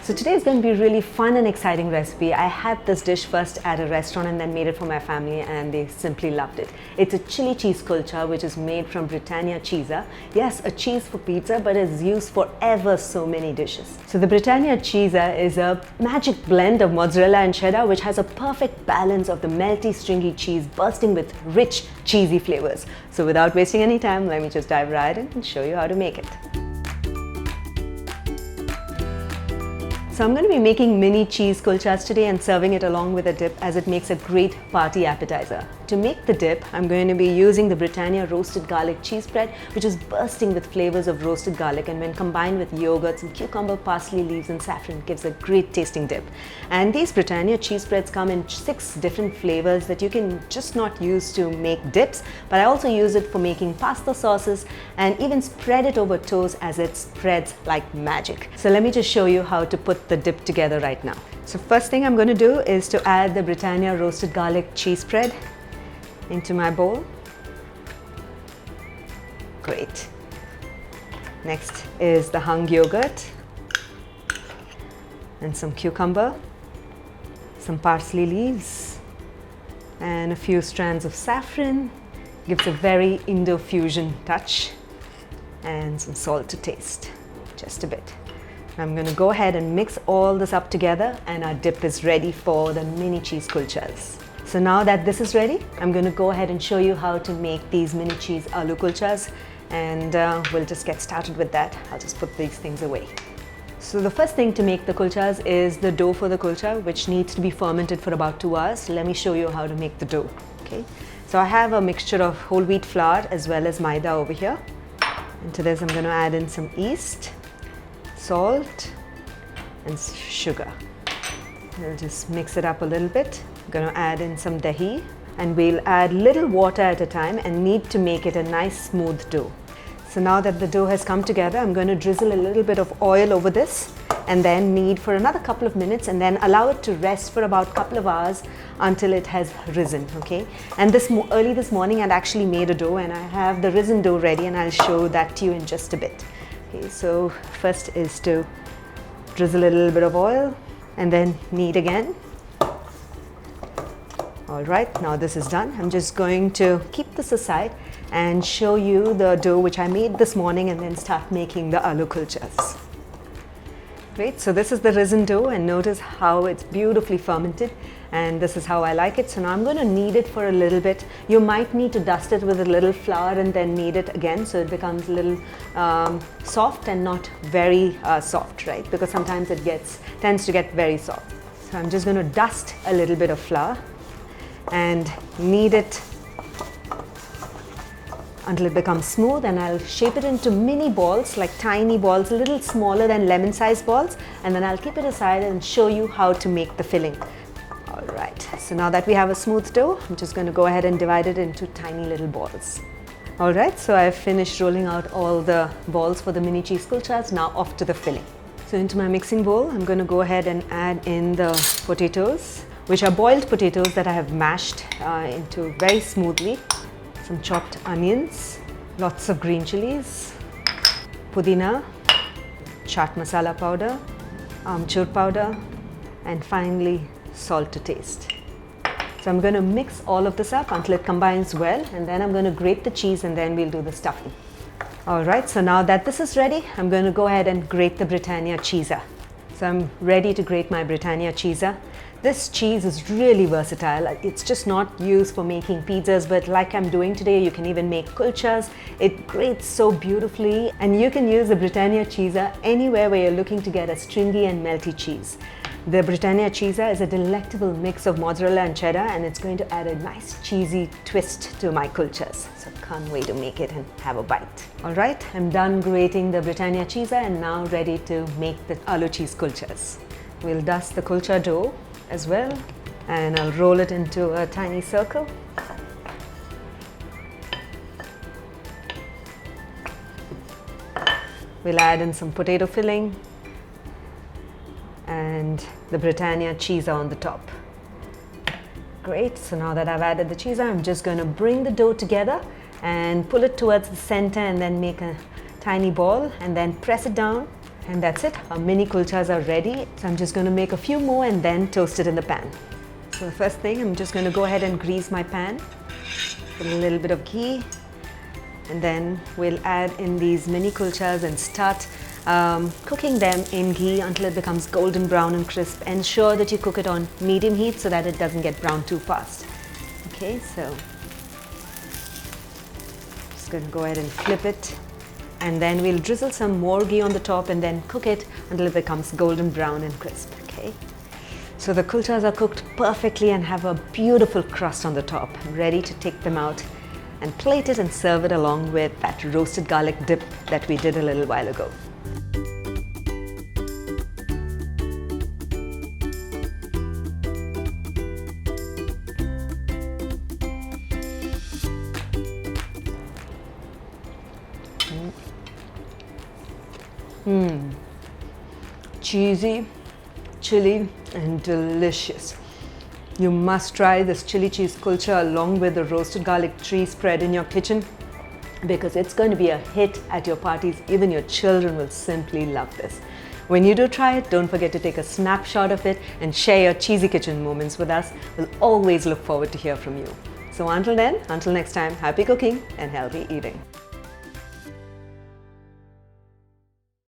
So today is going to be a really fun and exciting recipe. I had this dish first at a restaurant and then made it for my family and they simply loved it. It's a chili cheese kulcha which is made from Britannia cheese. Yes, a cheese for pizza, but is used for ever so many dishes. So the Britannia cheese is a magic blend of mozzarella and cheddar which has a perfect balance of the melty stringy cheese bursting with rich cheesy flavors. So without wasting any time, let me just dive right in and show you how to make it. So I'm going to be making mini cheese kulchas today and serving it along with a dip as it makes a great party appetizer. To make the dip, I'm going to be using the Britannia roasted garlic cheese spread, which is bursting with flavors of roasted garlic, and when combined with yogurt, some cucumber, parsley leaves and saffron gives a great tasting dip. And these Britannia cheese spreads come in 6 different flavors that you can just not use to make dips, but I also use it for making pasta sauces and even spread it over toast as it spreads like magic. So let me just show you how to put the dip together right now. So first thing I'm going to do is to add the Britannia roasted garlic cheese spread into my bowl. Great. Next is the hung yogurt and some cucumber, some parsley leaves and a few strands of saffron. Gives a very Indo-fusion touch, and some salt to taste, just a bit. I'm going to go ahead and mix all this up together and our dip is ready for the mini cheese kulchas. So now that this is ready, I'm going to go ahead and show you how to make these mini cheese aloo kulchas, and we'll just get started with that. I'll just put these things away. So the first thing to make the kulchas is the dough for the kulcha, which needs to be fermented for about 2 hours. Let me show you how to make the dough. Okay. So I have a mixture of whole wheat flour as well as maida over here. And to this I'm going to add in some yeast, salt and sugar. We'll just mix it up a little bit. I'm going to add in some dahi, and we'll add little water at a time and knead to make it a nice smooth dough. So now that the dough has come together, I'm going to drizzle a little bit of oil over this and then knead for another couple of minutes and then allow it to rest for about a couple of hours until it has risen. Okay, and early this morning I'd actually made a dough and I have the risen dough ready, and I'll show that to you in just a bit. Okay, so first is to drizzle a little bit of oil and then knead again. All right, now this is done. I'm just going to keep this aside and show you the dough which I made this morning and then start making the aloo kulchas. Great, so this is the risen dough and notice how it's beautifully fermented, and this is how I like it. So now I'm going to knead it for a little bit. You might need to dust it with a little flour and then knead it again so it becomes a little soft and not very soft, right? Because sometimes it tends to get very soft. So I'm just going to dust a little bit of flour and knead it until it becomes smooth, and I'll shape it into mini balls, like tiny balls, a little smaller than lemon-sized balls, and then I'll keep it aside and show you how to make the filling. All right, so now that we have a smooth dough, I'm just going to go ahead and divide it into tiny little balls. All right, so I've finished rolling out all the balls for the mini cheese kulchas. Now off to the filling. So into my mixing bowl, I'm going to go ahead and add in the potatoes, which are boiled potatoes that I have mashed into very smoothly. Some chopped onions, lots of green chilies, pudina, chaat masala powder, amchur powder, and finally salt to taste. So I'm going to mix all of this up until it combines well, and then I'm going to grate the cheese and then we'll do the stuffing. All right, so now that this is ready, I'm going to go ahead and grate the Britannia cheese. So I'm ready to grate my Britannia cheese. This cheese is really versatile. It's just not used for making pizzas, but like I'm doing today, you can even make kulchas. It grates so beautifully, and you can use the Britannia cheese anywhere where you're looking to get a stringy and melty cheese. The Britannia cheese is a delectable mix of mozzarella and cheddar, and it's going to add a nice cheesy twist to my kulchas. So can't wait to make it and have a bite. All right, I'm done grating the Britannia cheese and now ready to make the aloo cheese kulchas. We'll dust the kulcha dough as well, and I'll roll it into a tiny circle. We'll add in some potato filling and the Britannia cheese on the top. Great, so now that I've added the cheese, I'm just going to bring the dough together and pull it towards the center and then make a tiny ball and then press it down And that's it, our mini kulchas are ready. So I'm just going to make a few more and then toast it in the pan. So the first thing, I'm just going to go ahead and grease my pan. Put a little bit of ghee. And then we'll add in these mini kulchas and start cooking them in ghee until it becomes golden brown and crisp. Ensure that you cook it on medium heat so that it doesn't get brown too fast. Okay, so just going to go ahead and flip it. And then we'll drizzle some more ghee on the top and then cook it until it becomes golden brown and crisp. Okay, so the kulchas are cooked perfectly and have a beautiful crust on the top. I'm ready to take them out and plate it and serve it along with that roasted garlic dip that we did a little while ago. Cheesy, chili and delicious. You must try this chili cheese kulcha along with the roasted garlic tree spread in your kitchen because it's going to be a hit at your parties. Even your children will simply love this. When you do try it, don't forget to take a snapshot of it and share your cheesy kitchen moments with us. We'll always look forward to hear from you. So until then, until next time, happy cooking and healthy eating.